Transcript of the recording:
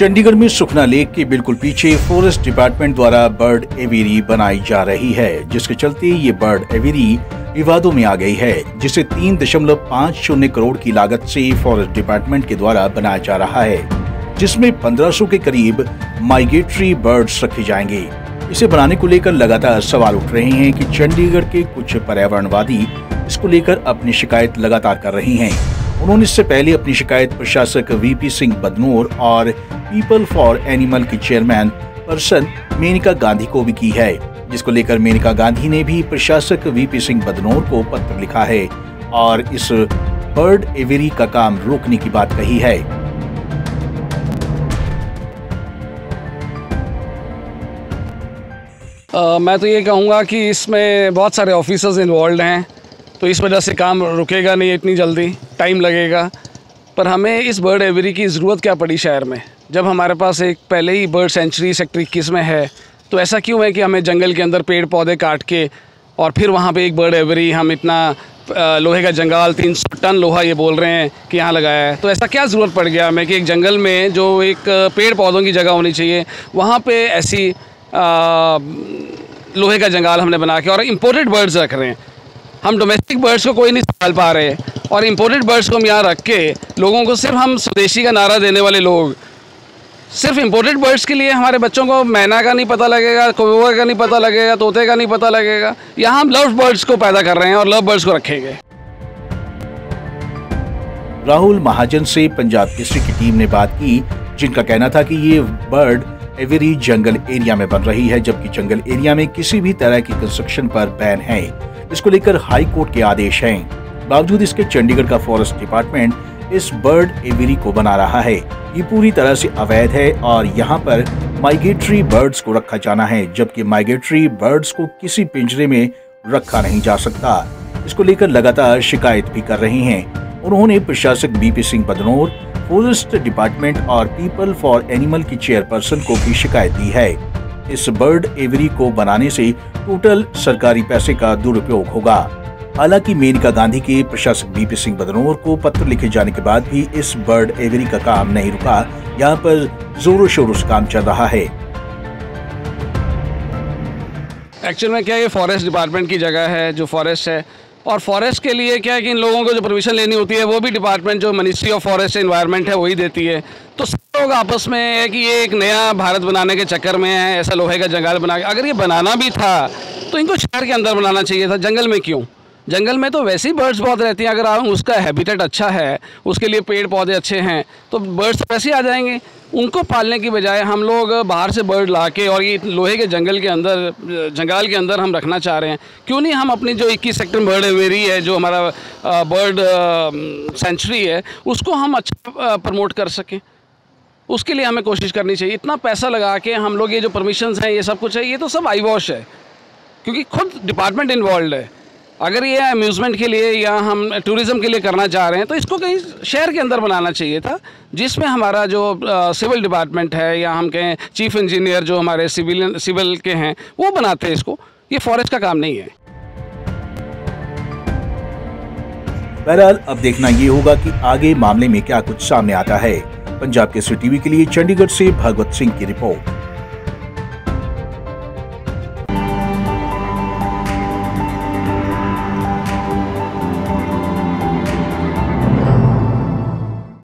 चंडीगढ़ में सुखना लेक के बिल्कुल पीछे फॉरेस्ट डिपार्टमेंट द्वारा बर्ड एवियरी बनाई जा रही है, जिसके चलते ये बर्ड एवियरी विवादों में आ गई है, जिसे 3.50 करोड़ की लागत से फॉरेस्ट डिपार्टमेंट के द्वारा बनाया जा रहा है, जिसमें 1500 के करीब माइग्रेटरी बर्ड्स रखे जाएंगे। इसे बनाने को लेकर लगातार सवाल उठ रहे हैं कि चंडीगढ़ के कुछ पर्यावरणवादी इसको लेकर अपनी शिकायत लगातार कर रहे हैं। उन्होंने इससे पहले अपनी शिकायत प्रशासक वीपी सिंह बदनोर और पीपल फॉर एनिमल की चेयरमैन पर्सन मेनका गांधी को भी की है, जिसको लेकर मेनका गांधी ने भी प्रशासक वीपी सिंह बदनोर को पत्र लिखा है और इस बर्ड एवियरी का काम रोकने की बात कही है। मैं तो ये कहूँगा कि इसमें बहुत सारे ऑफिसर्स इन्वॉल्व हैं, तो इस वजह से काम रुकेगा नहीं इतनी जल्दी, टाइम लगेगा। पर हमें इस बर्ड एवियरी की ज़रूरत क्या पड़ी शहर में, जब हमारे पास एक पहले ही बर्ड सेंचुरी सेक्टर 21 में है। तो ऐसा क्यों है कि हमें जंगल के अंदर पेड़ पौधे काट के और फिर वहाँ पे एक बर्ड एवियरी, हम इतना लोहे का जंगल 300 टन लोहा ये बोल रहे हैं कि यहाँ लगाया है। तो ऐसा क्या ज़रूरत पड़ गया हमें कि एक जंगल में जो एक पेड़ पौधों की जगह होनी चाहिए, वहाँ पर ऐसी लोहे का जंगल हमने बना के और इम्पोर्टेड बर्ड्स रख रहे हैं। हम डोमेस्टिक बर्ड्स को कोई नहीं संभाल पा रहे और इम्पोर्टेड बर्ड्स को हम यहाँ रख के लोगों को सिर्फ हम स्वदेशी का नारा देने वाले लोग सिर्फ इम्पोर्टेड बर्ड्स के लिए हमारे बच्चों को मैना का नहीं पता लगेगा, कौवा का नहीं पता लगेगा, तोते का नहीं पता लगेगा। यहाँ हम लव बर्ड्स को पैदा कर रहे हैं और लव बर्ड्स को रखेंगे। राहुल महाजन से पंजाब केसरी की टीम ने बात की, जिनका कहना था कि ये बर्ड एवियरी जंगल एरिया में बन रही है, जबकि जंगल एरिया में किसी भी तरह की कंस्ट्रक्शन पर बैन है। इसको लेकर हाई कोर्ट के आदेश हैं। बावजूद इसके चंडीगढ़ का फॉरेस्ट डिपार्टमेंट इस बर्ड एवियरी को बना रहा है। ये पूरी तरह से अवैध है और यहाँ पर माइग्रेटरी बर्ड्स को रखा जाना है, जबकि माइग्रेटरी बर्ड्स को किसी पिंजरे में रखा नहीं जा सकता। इसको लेकर लगातार शिकायत भी कर रहे हैं। उन्होंने प्रशासक VP Singh Badnore, forest department और पीपल फॉर एनिमल की चेयरपर्सन को भी शिकायत दी है। इस बर्ड एवियरी को बनाने से टोटल सरकारी पैसे का दुरुपयोग होगा। हालांकि मेनका गांधी के प्रशासक वीपी सिंह बदनोर को पत्र लिखे जाने के बाद भी इस बर्ड एवियरी का काम नहीं रुका। यहाँ पर जोरों शोरों से काम चल रहा है। एक्चुअल में क्या ये फॉरेस्ट डिपार्टमेंट की जगह है, जो फॉरेस्ट है, और फॉरेस्ट के लिए क्या है कि इन लोगों को जो परमिशन लेनी होती है वो भी डिपार्टमेंट जो मिनिस्ट्री ऑफ फॉरेस्ट एनवायरनमेंट है वही देती है। तो सब लोग आपस में है कि ये एक नया भारत बनाने के चक्कर में है, ऐसा लोहे का जंगल बना के। अगर ये बनाना भी था तो इनको शहर के अंदर बनाना चाहिए था, जंगल में क्यों? जंगल में तो वैसे ही बर्ड्स बहुत रहती हैं। अगर आप उसका हैबिटेट अच्छा है, उसके लिए पेड़ पौधे अच्छे हैं, तो बर्ड्स वैसे ही आ जाएंगे। उनको पालने की बजाय हम लोग बाहर से बर्ड ला के और ये लोहे के जंगल के अंदर हम रखना चाह रहे हैं। क्यों नहीं हम अपनी जो 21 सेक्टर बर्ड एवियरी है, जो हमारा बर्ड सेंचुरी है, उसको हम अच्छा प्रमोट कर सकें। उसके लिए हमें कोशिश करनी चाहिए। इतना पैसा लगा के हम लोग ये जो परमिशंस हैं, ये सब कुछ है, ये तो सब आई वॉश है, क्योंकि खुद डिपार्टमेंट इन्वॉल्व है। अगर ये अम्यूज़मेंट के लिए या हम टूरिज़्म के लिए करना चाह रहे हैं तो इसको कहीं शहर के अंदर बनाना चाहिए था, जिसमें हमारा जो सिविल डिपार्टमेंट है या हम कहें चीफ इंजीनियर जो हमारे सिविल के हैं वो बनाते हैं इसको। ये फॉरेस्ट का काम नहीं है। बहरहाल अब देखना ये होगा कि आगे मामले में क्या कुछ सामने आता है। पंजाब केसरी टीवी के लिए चंडीगढ़ से भगवत सिंह की रिपोर्ट।